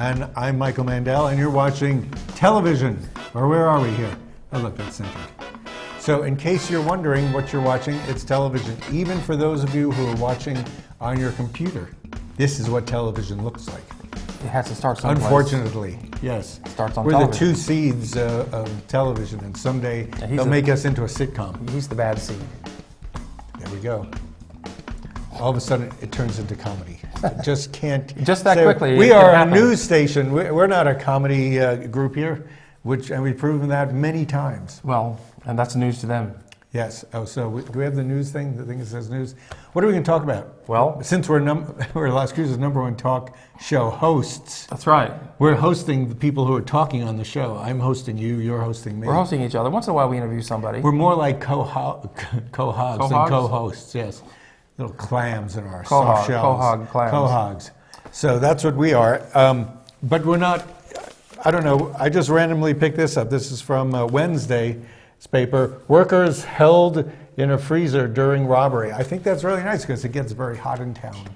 And I'm Michael Mandel, and you're watching television. Or where are we here? Oh, look, that's centered. So in case you're wondering what you're watching, it's television. Even for those of you who are watching on your computer, this is what television looks like. It has to start someplace. Unfortunately, yes. It starts on We're television. the two seeds of television, and someday they'll make us into a sitcom. He's the bad seed. There we go. All of a sudden, it turns into comedy. It just can't. Just that quickly. We are a news station. We're not a comedy group here, and we've proven that many times. Well, and that's news to them. Yes. Oh, so do we have the news thing? The thing that says news. What are we going to talk about? Well, since we're Las Cruces' #1 talk show hosts. That's right. We're hosting the people who are talking on the show. I'm hosting you. You're hosting me. We're hosting each other. Once in a while, we interview somebody. We're more like co-hogs than co-hosts. Yes. Little clams in our soft shells. Quahog clams. Quahogs. So that's what we are. But we're not, I don't know, I just randomly picked this up. This is from Wednesday's paper. Workers held in a freezer during robbery. I think that's really nice because it gets very hot in town.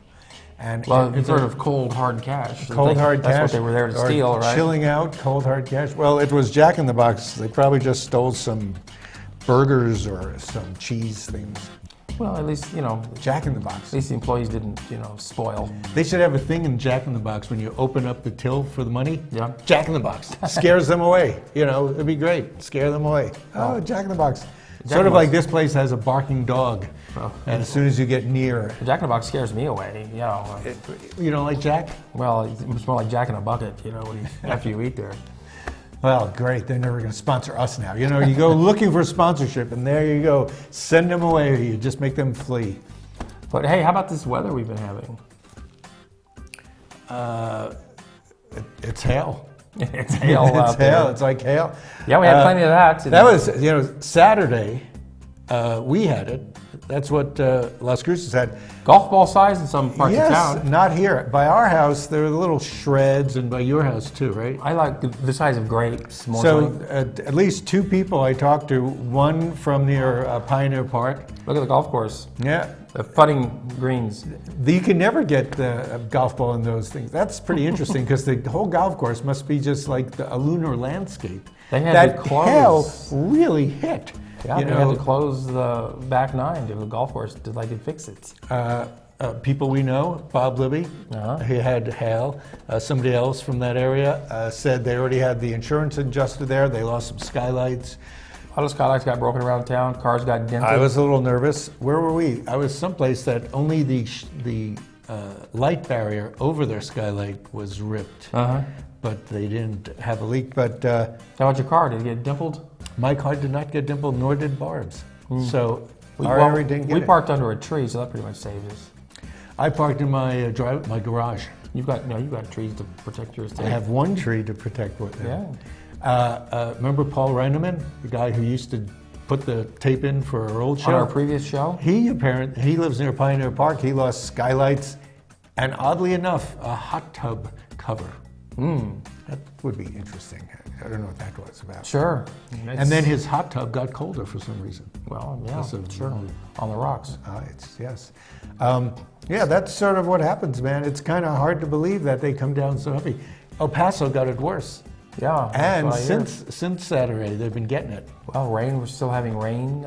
And well, it's sort of cold, hard cash. Cold, hard cash. That's what they were there to steal, right? Chilling out, cold, hard cash. Well, it was Jack in the Box. They probably just stole some burgers or some cheese things. Well, at least, Jack in the Box. At least the employees didn't, spoil. They should have a thing in Jack in the Box when you open up the till for the money. Yeah. Jack in the Box. Scares them away. It'd be great. Scare them away. Oh, Jack in the Box. Sort of like this place has a barking dog. Oh. And as soon as you get near. Jack in the Box scares me away, You don't like Jack? Well, it's more like Jack in a bucket, after you eat there. Well, great. They're never going to sponsor us now. You go looking for sponsorship, and there you go. Send them away. You just make them flee. But hey, how about this weather we've been having? It's hail. It's hail out It's there. hail. It's like hail. Yeah, we had plenty of that today. That was, Saturday. We had it. That's what Las Cruces had. Golf ball size in some parts of town. Yes, not here. By our house, there were little shreds, and by your house too, right? I like the size of grapes. More so at least two people I talked to, one from near Pioneer Park. Look at the golf course. Yeah. The putting greens. You can never get the golf ball in those things. That's pretty interesting because the whole golf course must be just like a lunar landscape. They had that to close. Hail really hit. Yeah, they had to close the back nine to the golf course to fix it. People we know, Bob Libby, he had hail. Somebody else from that area said they already had the insurance adjuster there. They lost some skylights. A lot of skylights got broken around town. Cars got dented. I was a little nervous. Where were we? I was someplace that only the light barrier over their skylight was ripped. But they didn't have a leak. But how about your car? Did it get dimpled? My car did not get dimpled, nor did Barb's. So we parked under a tree, so that pretty much saved us. I parked in my my garage. You've got trees to protect yours too. I have one tree to protect with them. Yeah. Remember Paul Reineman, the guy who used to put the tape in for our old show? On our previous show? He lives near Pioneer Park. He lost skylights, and oddly enough, a hot tub cover. That would be interesting. I don't know what that was about. Sure. And then his hot tub got colder for some reason. Well, yeah, sure. On the rocks. Yes. Yeah, that's sort of what happens, man. It's kind of hard to believe that they come down so heavy. El Paso got it worse. Yeah. And since Saturday, they've been getting it. Well, we're still having rain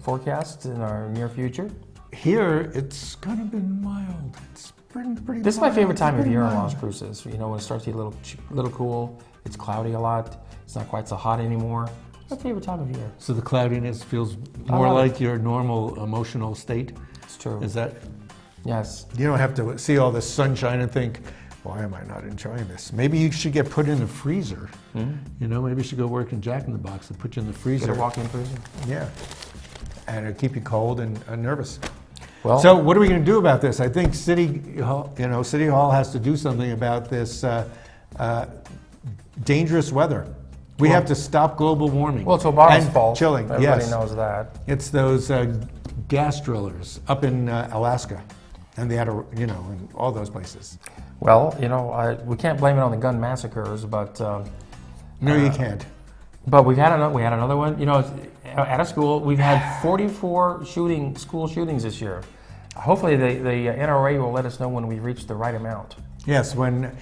forecast in our near future. Here, it's kind of been mild. It's pretty This is my favorite time of year on Las Cruces. When it starts to get a little cool. It's cloudy a lot. It's not quite so hot anymore. It's my favorite time of year. So the cloudiness feels more like your normal emotional state? It's true. Is that? Yes. You don't have to see all this sunshine and think, why am I not enjoying this? Maybe you should get put in the freezer. Maybe you should go work in Jack in the Box and put you in the freezer. Get a walk-in freezer? Yeah. And it'll keep you cold and nervous. Well, so what are we going to do about this? I think City Hall has to do something about this dangerous weather. We have to stop global warming. Well, it's Obama's fault. Chilling. Everybody knows that. It's those gas drillers up in Alaska, and they had in all those places. Well, we can't blame it on the gun massacres, but no, you can't. But we had another one. At a school, we've had 44 school shootings this year. Hopefully, the NRA will let us know when we reach the right amount. Yes, when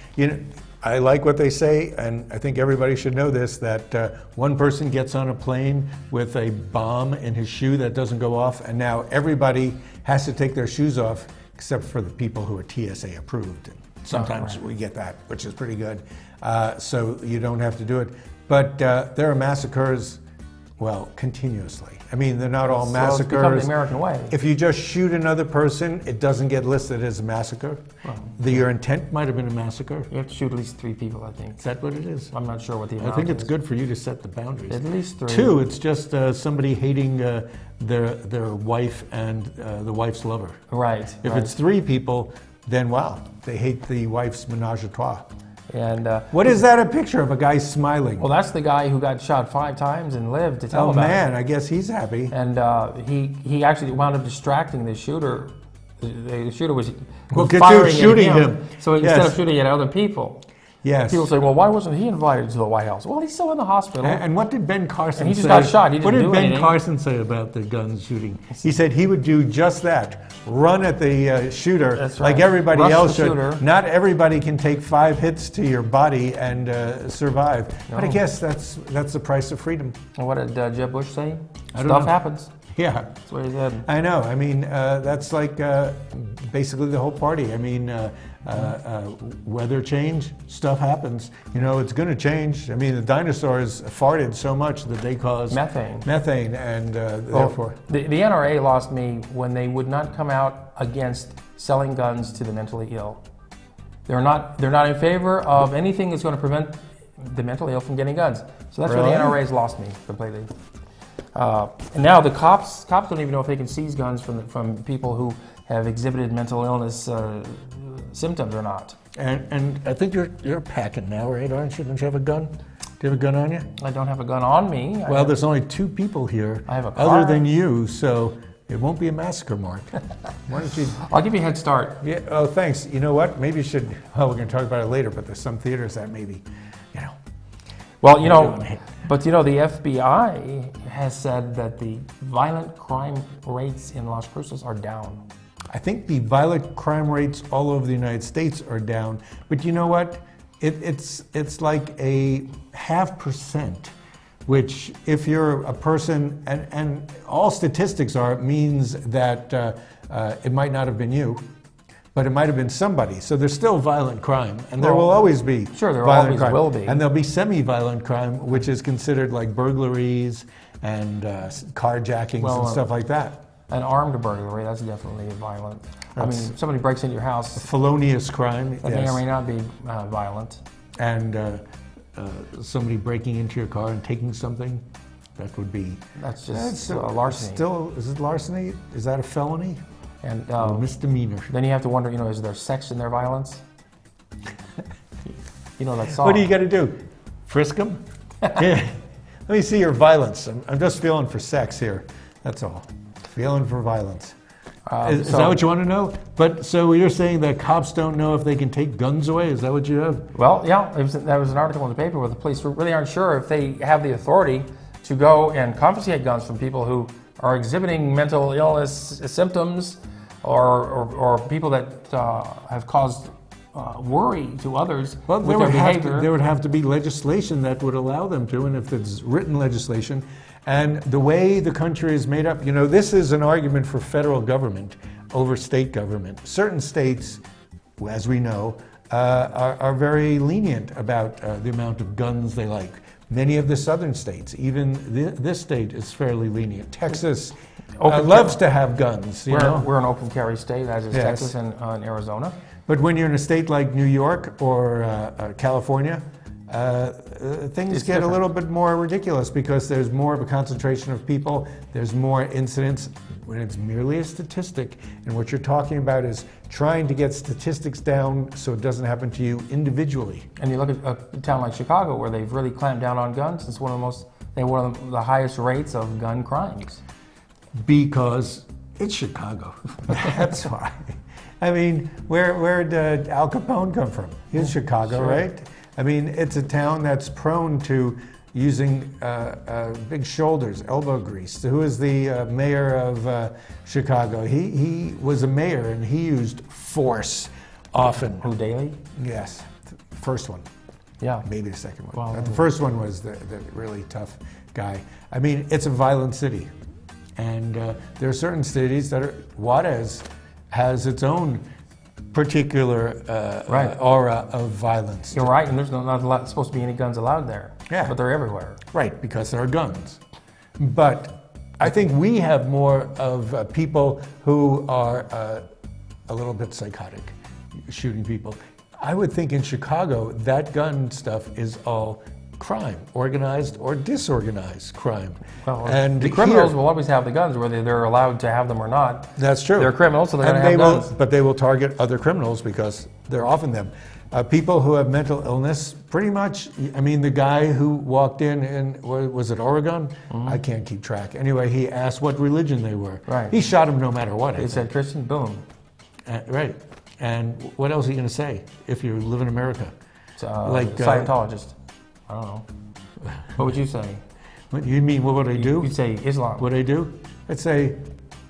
I like what they say, and I think everybody should know this, that one person gets on a plane with a bomb in his shoe that doesn't go off, and now everybody has to take their shoes off, except for the people who are TSA approved. Sometimes we get that, which is pretty good. So you don't have to do it. But there are massacres, well, continuously. I mean, they're not all massacres. It's become the American way. If you just shoot another person, it doesn't get listed as a massacre. Your intent might have been a massacre. You have to shoot at least 3 people, I think. Is that what it is? I'm not sure what the amount I think it's is. good for you to set the boundaries. At least 3. 2, it's just somebody hating their wife and the wife's lover. Right. If it's 3 people, then wow, they hate the wife's menage a trois. And what is that a picture of? A guy smiling? well, that's the guy who got shot 5 times and lived to tell Oh about man, it. I guess he's happy. And he actually wound up distracting the shooter. The shooter was Because firing he was shooting at him. So instead Yes. of shooting at other people, Yes. people say, well, why wasn't he invited to the White House? Well, he's still in the hospital. And what did Ben Carson say? And he just got shot. He What didn't did do Ben anything. Carson say about the gun shooting? He said he would do just that. Run at the shooter That's like right. everybody Rush else the should. shooter. Not everybody can take 5 hits to your body and survive. But I No. guess that's the price of freedom. And what did Jeb Bush say? I don't Stuff know. happens. Yeah. That's what he said. I know. I mean, that's like basically the whole party. I mean, weather change, stuff happens. You know, it's going to change. I mean, the dinosaurs farted so much that they caused Methane. and Well, therefore. the NRA lost me when they would not come out against selling guns to the mentally ill. They're not in favor of anything that's going to prevent the mentally ill from getting guns. So that's where the Really? NRA's lost me completely. And now the cops don't even know if they can seize guns from people who have exhibited mental illness symptoms or not. And I think you're packing now, right? Aren't you? Don't you have a gun? Do you have a gun on you? I don't have a gun on me. Well, there's only 2 people here I have a car. other than you, so it won't be a massacre, Mark. Why don't you? I'll give you a head start. Yeah. Oh, thanks. You know what? Maybe you should. Well, we're going to talk about it later, but there's some theaters that maybe, you know. Well, you know, but you know, the FBI has said that the violent crime rates in Las Cruces are down. I think the violent crime rates all over the United States are down, but you know what? It's like a 0.5%, which if you're a person, and all statistics means that it might not have been you, but it might have been somebody. So there's still violent crime, and there will always be Sure, there violent always crime. will be. And there'll be semi-violent crime, which is considered like burglaries and carjackings and stuff like that. An armed burglary, that's definitely violent. I mean, if somebody breaks into your house, Felonious crime, that may yes. or may not be violent. And somebody breaking into your car and taking something, that would be... That's just larceny. Still, is it larceny? Is that a felony? And Or misdemeanor? then you have to wonder, you know, is there sex in their violence? You know that song. What do you got to do? Frisk them? Yeah. Let me see your violence. I'm just feeling for sex here. That's all. Feeling for violence. Is that what you want to know? But so you're saying that cops don't know if they can take guns away? Is that what you have? Well, yeah, that was an article in the paper where the police really aren't sure if they have the authority to go and confiscate guns from people who are exhibiting mental illness symptoms or people that have caused worry to others Well, with their behavior. there would have to be legislation that would allow them to, and if there's written legislation, and the way the country is made up, you know, this is an argument for federal government over state government. Certain states, as we know, are very lenient about the amount of guns they like. Many of the southern states, even this state is fairly lenient. Texas loves to have guns. We're an open carry state, as is Yes. Texas and Arizona. But when you're in a state like New York or California, things It's get different. a little bit more ridiculous because there's more of a concentration of people, there's more incidents when it's merely a statistic. And what you're talking about is trying to get statistics down so it doesn't happen to you individually. And you look at a town like Chicago, where they've really clamped down on guns. It's one of the highest rates of gun crimes. Because it's Chicago. That's why. I mean, where did Al Capone come from? He's Chicago, Sure. right? I mean, it's a town that's prone to using big shoulders, elbow grease. Who is the mayor of Chicago? He was a mayor and he used force often. Who, Daley? Yes, first one. Yeah. Maybe the second one. Well, But the first one was the really tough guy. I mean, it's a violent city. And there are certain cities that are, Juarez has its own particular aura of violence. You're right, and there's not supposed to be any guns allowed there. Yeah. But they're everywhere. Right, because there are guns. But I think we have more of people who are a little bit psychotic, shooting people. I would think in Chicago, that gun stuff is all crime, organized or disorganized crime. Well, and the criminals here, will always have the guns, whether they're allowed to have them or not. that's true. They're criminals, so they're going And to have guns. but they will target other criminals because they're often them. People who have mental illness, pretty much, I mean, the guy who walked in was it Oregon? I can't keep track. Anyway, he asked what religion they were. Right. He shot him no matter what. They said Christian, boom. Right. And what else are you going to say if you live in America? Like Scientologist. I don't know. What would you say? What you mean, what would I do? You'd say Islam. What I do? I'd say,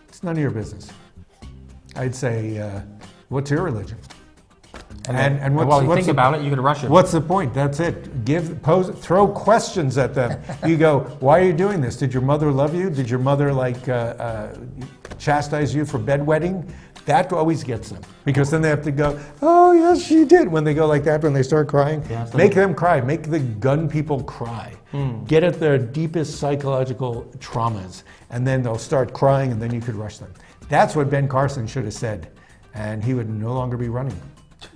it's none of your business. I'd say, what's your religion? And while you think about it, you could rush it. What's the point? That's it. Throw questions at them. You go, why are you doing this? Did your mother love you? Did your mother chastise you for bedwetting? That always gets them, because then they have to go, oh yes, she did. When they go like that, when they start crying, make them cry. Make the gun people cry. Get at their deepest psychological traumas, and then they'll start crying, and then you could rush them. That's what Ben Carson should have said, and he would no longer be running.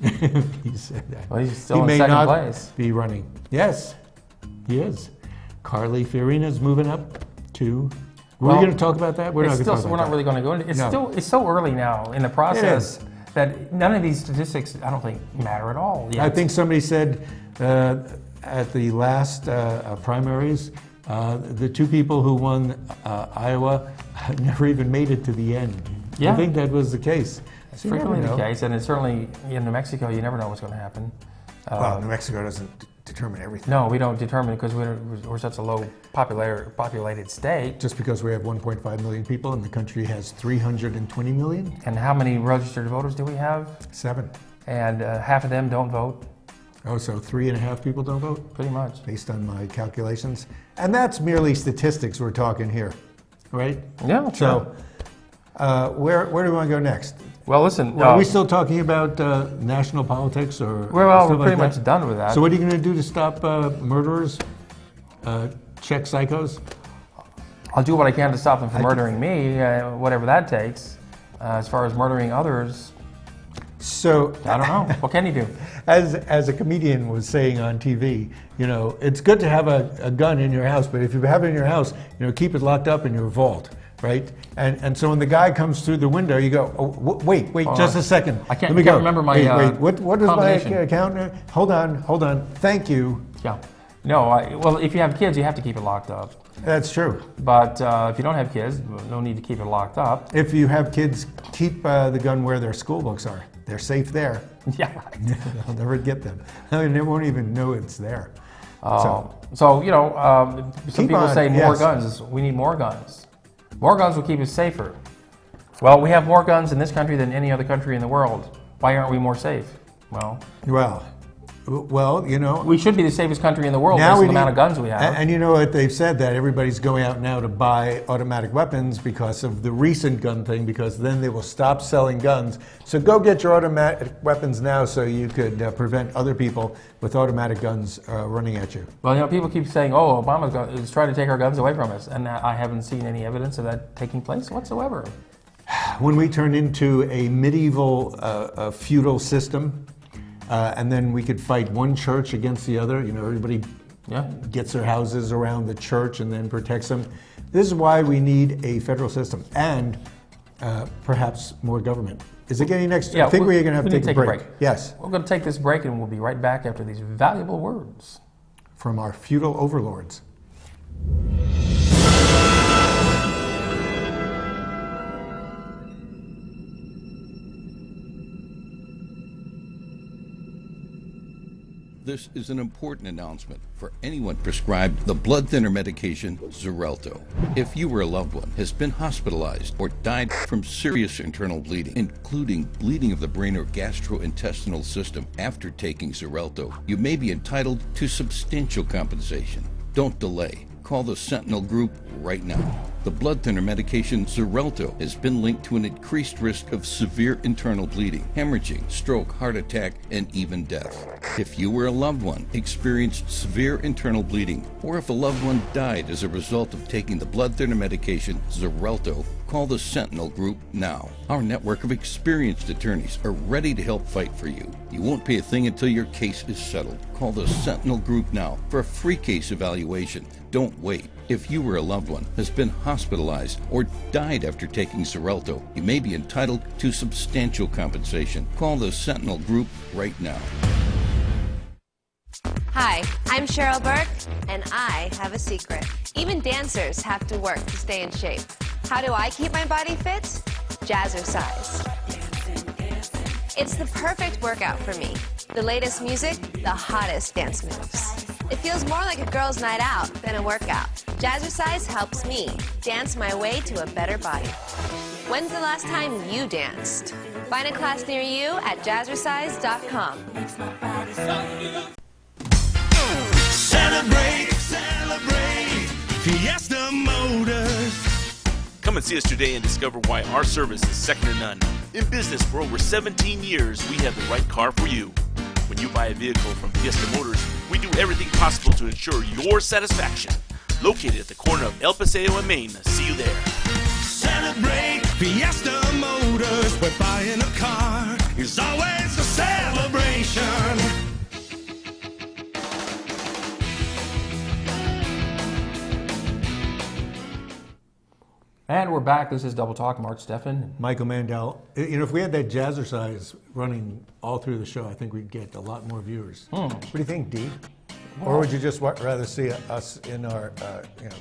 He said that. Well, he's still in second place. Be running. Yes, he is. Carly Fiorina's moving up to. We're going to talk about that. We're not really going to go into. It's so early now in the process that none of these statistics, I don't think, matter at all yet. I think somebody said at the last primaries, the two people who won Iowa never even made it to the end. Yeah. I think that was the case. It's frequently the case, and it's certainly in New Mexico. You never know what's going to happen. Well, New Mexico doesn't determine everything. No, we don't determine because we're such a low populated state. Just because we have 1.5 million people and the country has 320 million? And how many registered voters do we have? 7. And half of them don't vote. Oh, so 3.5 people don't vote? Pretty much. Based on my calculations. And that's merely statistics we're talking here, right? Yeah, sure. So where do we want to go next? Well, listen. Are we still talking about national politics or? Well, we're pretty much done with that. So what are you going to do to stop murderers, Czech psychos? I'll do what I can to stop them from murdering me, whatever that takes. As far as murdering others, so I don't know. What can you do? As a comedian was saying on TV, you know, it's good to have a gun in your house, but if you have it in your house, you know, keep it locked up in your vault. Right? And so when the guy comes through the window, you go, oh, wait, just a second. I can't remember my wait. What is my account? Hold on. Thank you. Yeah. No, well, if you have kids, you have to keep it locked up. That's true. But if you don't have kids, no need to keep it locked up. If you have kids, keep the gun where their school books are. They're safe there. Yeah, right. They'll never get them. I mean, they won't even know it's there. So you know, some people say more guns. We need more guns. More guns will keep us safer. Well, we have more guns in this country than any other country in the world. Why aren't we more safe? Well, you know, we should be the safest country in the world based on the amount of guns we have. And you know what they've said, that everybody's going out now to buy automatic weapons because of the recent gun thing, because then they will stop selling guns. So go get your automatic weapons now so you could prevent other people with automatic guns running at you. Well, you know, people keep saying, oh, Obama is trying to take our guns away from us. And I haven't seen any evidence of that taking place whatsoever. When we turn into a medieval feudal system, and then we could fight one church against the other. You know, everybody gets their houses around the church and then protects them. This is why we need a federal system and perhaps more government. Is it getting next? Yeah, I think we're going to have to take a break. Yes. We're going to take this break and we'll be right back after these valuable words from our feudal overlords. This is an important announcement for anyone prescribed the blood thinner medication Xarelto. If you or a loved one has been hospitalized or died from serious internal bleeding, including bleeding of the brain or gastrointestinal system after taking Xarelto, you may be entitled to substantial compensation. Don't delay. Call the Sentinel Group right now. The blood thinner medication Xarelto has been linked to an increased risk of severe internal bleeding, hemorrhaging, stroke, heart attack, and even death. If you or a loved one experienced severe internal bleeding, or if a loved one died as a result of taking the blood thinner medication Xarelto, call the Sentinel Group now. Our network of experienced attorneys are ready to help fight for you. You won't pay a thing until your case is settled. Call the Sentinel Group now for a free case evaluation. Don't wait. If you or a loved one has been hospitalized or died after taking Xarelto, you may be entitled to substantial compensation. Call the Sentinel Group right now. Hi, I'm Cheryl Burke, and I have a secret. Even dancers have to work to stay in shape. How do I keep my body fit? Jazzercise. It's the perfect workout for me. The latest music, the hottest dance moves. It feels more like a girl's night out than a workout. Jazzercise helps me dance my way to a better body. When's the last time you danced? Find a class near you at jazzercise.com. Celebrate, celebrate, Fiesta Motors. Come and see us today and discover why our service is second to none. In business for over 17 years, we have the right car for you. When you buy a vehicle from Fiesta Motors, we do everything possible to ensure your satisfaction. Located at the corner of El Paseo and Main. See you there. Celebrate, Fiesta Motors, where buying a car is always a celebration. And we're back. This is Double Talk. Mark Steffen. Michael Mandel. You know, if we had that jazzercise running all through the show, I think we'd get a lot more viewers. What do you think, Dee? Or would you just rather see us in our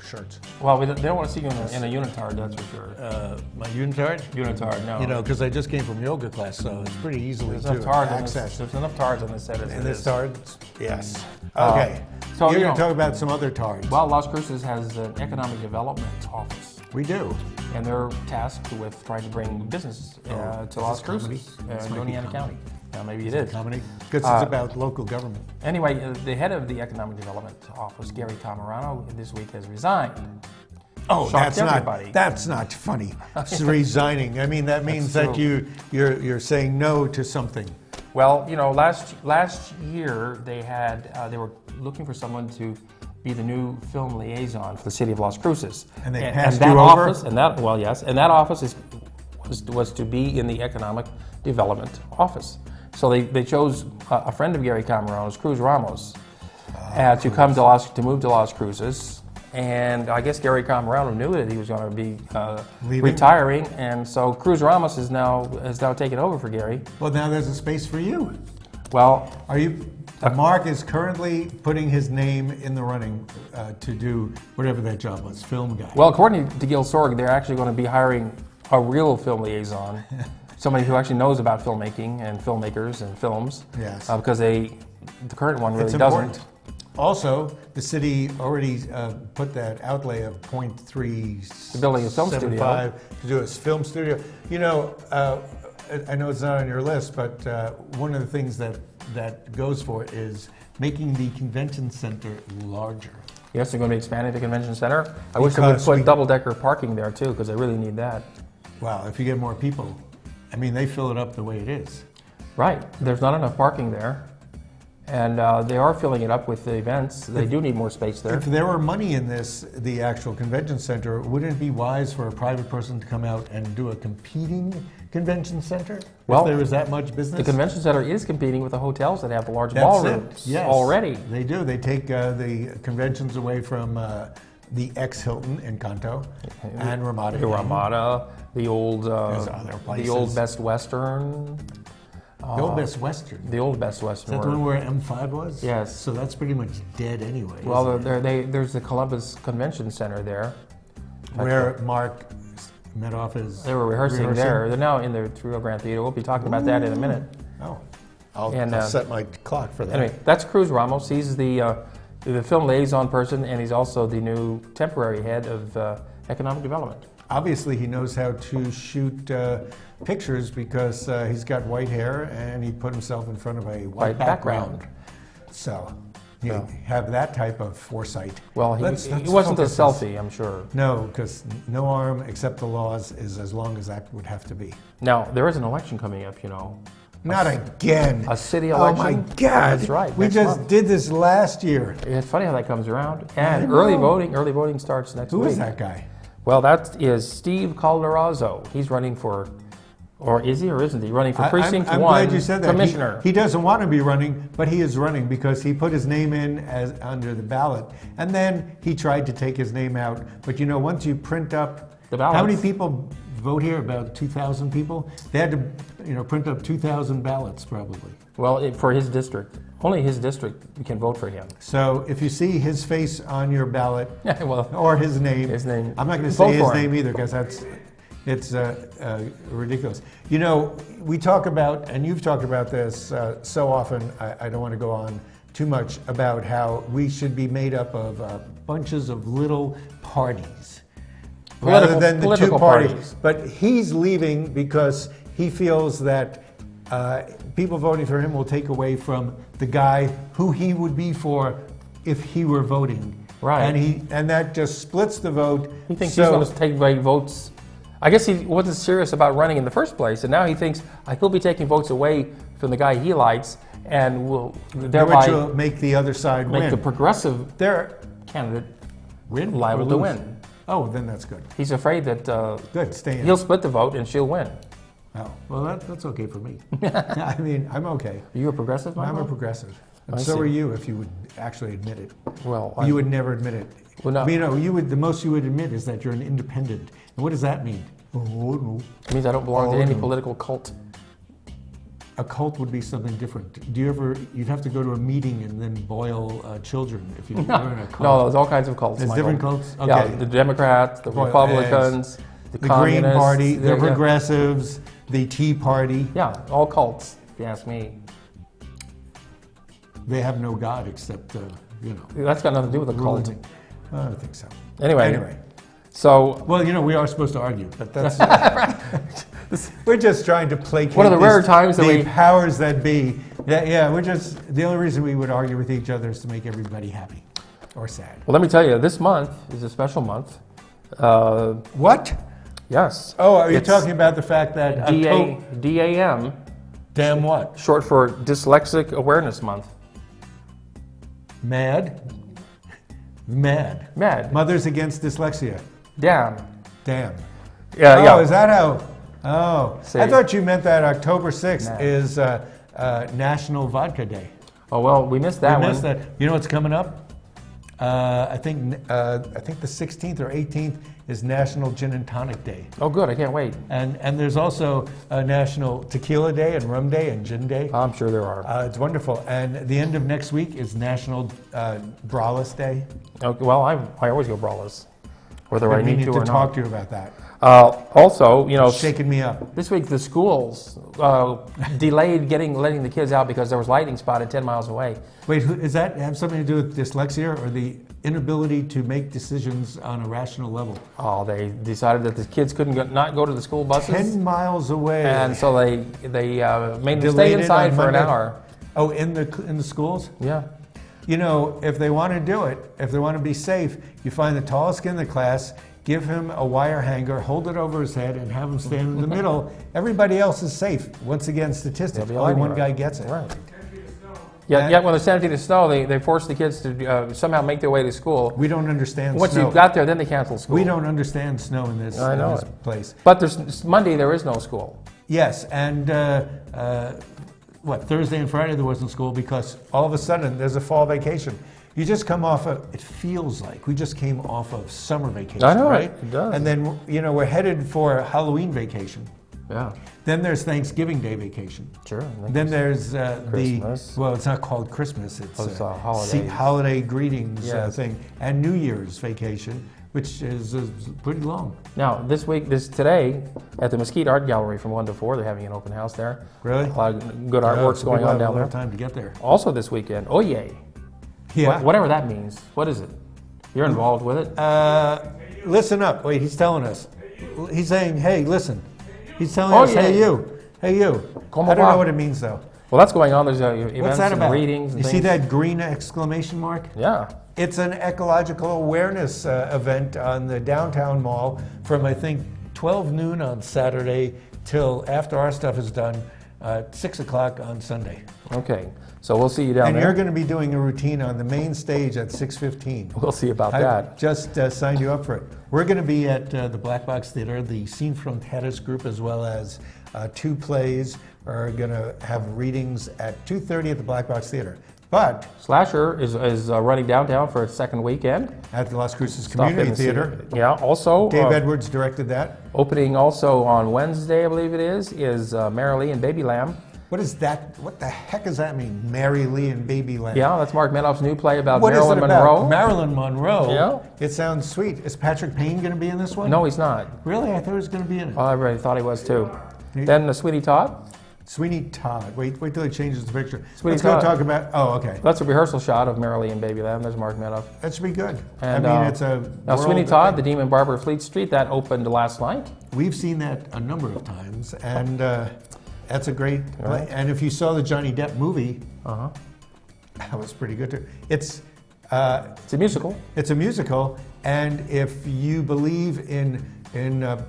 shirts? Well, they don't want to see you in a unitard, that's for sure. My unitard? Unitard, no. You know, because I just came from yoga class, so it's pretty easily There's to enough tards access. there's enough tards on this set as And it this is. tards? Yes. Okay. So, You're you going to know, talk about some other tards. Well, Las Cruces has an economic development office, We do. and they're tasked with trying to bring business to Las this comedy? Cruces, This might be Indiana County. Maybe it is. Comedy? Because it's about local government. Anyway, the head of the Economic Development Office, Gary Tamarano, this week has resigned. Oh, Shocked everybody. that's not funny. It's resigning. I mean, that means that true. you're saying no to something. Well, you know, last year they were looking for someone to be the new film liaison for the city of Las Cruces. And they passed that you over? office, and that office was to be in the Economic Development Office. So they chose a friend of Gary Cameron's, Cruz Ramos, to move to Las Cruces. And I guess Gary Camerano knew that he was going to be retiring, and so Cruz Ramos has now taken over for Gary. Well, now there's a space for you. Well, Mark is currently putting his name in the running to do whatever that job was, film guy. well, according to Gil Sorg, they're actually going to be hiring a real film liaison, somebody who actually knows about filmmaking and filmmakers and films. Yes. Because the current one really It's doesn't. important. Also, the city already put that outlay of .375 building a film studio. to do a film studio. You know, I know it's not on your list, but one of the things that goes for it is making the convention center larger. Yes, they're going to be expanding the convention center. I wish they would Because put double-decker parking there too, because they really need that. Wow, if you get more people, I mean, they fill it up the way it is. Right. There's not enough parking there. And they are filling it up with the events. They do need more space there. If there were money in the actual convention center, wouldn't it be wise for a private person to come out and do a competing convention center? Well, if there was that much business? The convention center is competing with the hotels that have the large That's ballrooms it. Yes. already. They do. They take the conventions away from the ex-Hilton in Kanto and Ramada. The Ramada, the old Best Western. The old Best Western. The old Best Western. Is that the one where M5 was? Yes. So that's pretty much dead anyway. Well, there's the Columbus Convention Center there. Where Mark Medoff is. They were rehearsing there. They're now in the Rio Grande Theater. We'll be talking about that in a minute. Oh. I'll set my clock for that. Anyway, that's Cruz Ramos. He's the film liaison person, and he's also the new temporary head of economic development. Obviously, he knows how to shoot pictures because he's got white hair and he put himself in front of a white background. So you have that type of foresight. Well, he wasn't a selfie, I'm sure. No, because no arm except the laws is as long as that would have to be. Now, there is an election coming up, you know. Not again. A city election. Oh my God! That's right. We next just month. did this last year. It's funny how that comes around. And early voting starts next week. Who is that guy? Well, that is Steve Calderazzo. He's running for, or is he or isn't he running for Precinct 1 I'm glad you said that. Commissioner? He doesn't want to be running, but he is running because he put his name in as under the ballot, and then he tried to take his name out. But you know, once you print up The ballots. how many people vote here? About 2,000 people. They had to, you know, print up 2,000 ballots probably. Well, for his district. Only his district can vote for him. So if you see his face on your ballot, Well, or his name, I'm not going to say his name either because it's ridiculous. You know, we talk about, and you've talked about this so often, I don't want to go on too much about how we should be made up of bunches of little parties rather than the two parties. But he's leaving because he feels that people voting for him will take away from the guy who he would be for if he were voting. Right. And that just splits the vote. He thinks he's going to take away votes. I guess he wasn't serious about running in the first place, and now he thinks he'll be taking votes away from the guy he likes, and will thereby which will make the other side make win. the progressive Liable candidate liable to win. Oh, then that's good. He's afraid that Good, stay in. he'll split the vote and she'll win. Oh, well, that's okay for me. I mean, I'm okay. Are you a progressive, I'm Michael? a progressive. And I so see. are you if you would actually admit it. Well, You would never admit it. Well, no. You know, the most you would admit is that you're an independent. And what does that mean? Oh, no. it means I don't belong to Oh, any no. political cult. A cult would be something different. You'd have to go to a meeting and then boil children if you were in a cult. No, there's all kinds of cults. There's Michael. different cults? Yeah, Okay. the Democrats, the Boiled Republicans, the The Green Communists. Party, the yeah. Progressives, the Tea Party. Yeah, all cults, if you ask me. They have no God except, you know. That's got nothing to do with a cult. ruling. I don't think so. Anyway. So, Well, you know, we are supposed to argue, but that's we're just trying to placate One of the rare times that the we- powers that be. Yeah, we're just the only reason we would argue with each other is to make everybody happy or sad. well, let me tell you, this month is a special month. What? Yes. Oh, are you It's talking about the fact that DAM, damn what? short for Dyslexic Awareness Month. Mad. Mad. Mothers Against Dyslexia. Damn. Damn. Yeah. Is that how? Oh, See. I thought you meant that October 6th Nah. is National Vodka Day. Oh, well, we missed that We one. missed that. You know what's coming up? I think the 16th or 18th is National Gin and Tonic Day. Oh, good. I can't wait. And there's also a National Tequila Day and Rum Day and Gin Day. I'm sure there are. It's wonderful. And the end of next week is National Braless Day. Okay, well, I always go braless, whether I We need to or talk not. to you about that. Also, you know, Shaking me up. this week the schools delayed letting the kids out because there was lightning spotted 10 miles away. Wait, does that have something to do with dyslexia or the inability to make decisions on a rational level? Oh, they decided that the kids couldn't not go to the school buses, 10 miles away. and so they made them stay Delayed it inside on for an Monday? hour. Oh, in the schools? Yeah. You know, if they want to do it, if they want to be safe, you find the tallest kid in the class, give him a wire hanger, hold it over his head, and have him stand in the middle. Everybody else is safe. Once again, statistics. They'll be Only all one right. guy gets it. Right. Yeah, when there's 10 feet of snow, they force the kids to somehow make their way to school. We don't understand Once snow. you got there, then they cancel school. We don't understand snow in this, I know in this it. place. But there's Monday, there is no school. Yes, and Thursday and Friday there wasn't school because all of a sudden there's a fall vacation. You just come off of, it feels like we just came off of summer vacation, I know, right? it does. And then, you know, we're headed for a Halloween vacation. Yeah. Then there's Thanksgiving Day vacation. Sure. Then there's Christmas. well, it's not called Christmas, it's Oh, it's a holidays. holiday greetings Yes. thing. And New Year's vacation, which is pretty long. Now, today, at the Mesquite Art Gallery from 1 to 4, they're having an open house there. Really? A lot of good artworks going on down there. Time to get there. Also this weekend, oh yay. Yeah. Whatever that means. What is it? You're involved with it? Listen up. Wait, he's telling us. He's saying, hey, listen. He's telling us, hey, you. Hey, you. I don't know what it means, though. Well, that's going on. There's events What's that about? and readings and you things. see that green exclamation mark? Yeah. It's an ecological awareness event on the downtown mall from, I think, 12 noon on Saturday till after our stuff is done, 6 o'clock on Sunday. Okay. So we'll see you down And there. you're going to be doing a routine on the main stage at 6:15. We'll see about that. Just signed you up for it. We're going to be at the Black Box Theater, the Scene from Terrace group, as well as 2 plays are going to have readings at 2:30 at the Black Box Theater. But Slasher is running downtown for its second weekend. at the Las Cruces Stop in Community and see Theater, it. Yeah. Also, Dave Edwards directed that. opening also on Wednesday, I believe it is Mary Lee and Baby Lamb. What is that? What the heck does that mean? Mary Lee and Baby Lamb. Yeah, that's Mark Medoff's new play about What is Marilyn it about? Monroe. Marilyn Monroe. Yeah. It sounds sweet. Is Patrick Payne going to be in this one? No, he's not. Really? I thought he was going to be in it. Well, everybody thought he was too. Then Sweeney Todd. Sweeney Todd. Wait till he changes the picture. Sweeney Let's go Todd. talk about. Oh, okay. That's a rehearsal shot of Mary Lee and Baby Lamb. There's Mark Medoff. That should be good. And, I mean, it's a. Now, world Sweeney Todd, the Demon Barber of Fleet Street, that opened last night. We've seen that a number of times, and that's a great play. And if you saw the Johnny Depp movie, that was pretty good too. It's a musical. It's a musical, and if you believe in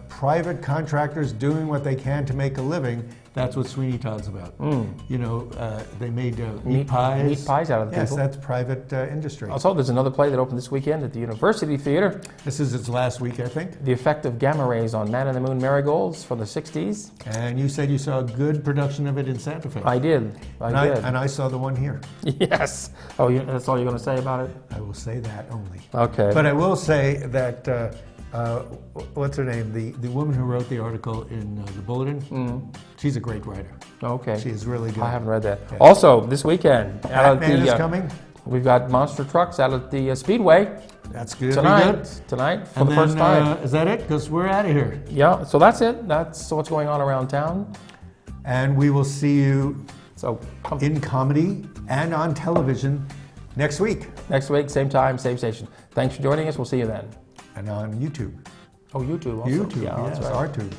private contractors doing what they can to make a living, that's what Sweeney Todd's about. You know, they made meat pies. Meat pies out of the Yes, people. that's private industry. Also, there's another play that opened this weekend at the University Theater. This is its last week, I think. The effect of gamma rays on Man in the Moon marigolds from the 60s. And you said you saw a good production of it in Santa Fe. I did. I did. And I saw the one here. Yes. Oh, that's all you're going to say about it? I will say that only. Okay. But I will say that, what's her name? The woman who wrote the article in the Bulletin, she's a great writer. Okay. She is really good. I haven't read that. Yeah. Also, this weekend, Batman is coming. We've got monster trucks out at the Speedway That's good. tonight for And the first time. Is that it? Because we're out of here. Yeah, so that's it. That's what's going on around town. And we will see you So come in comedy and on television next week. next week, same time, same station. Thanks for joining us. We'll see you then. And on YouTube. Oh, YouTube also. YouTube, Yeah, yes, that's right. RTube.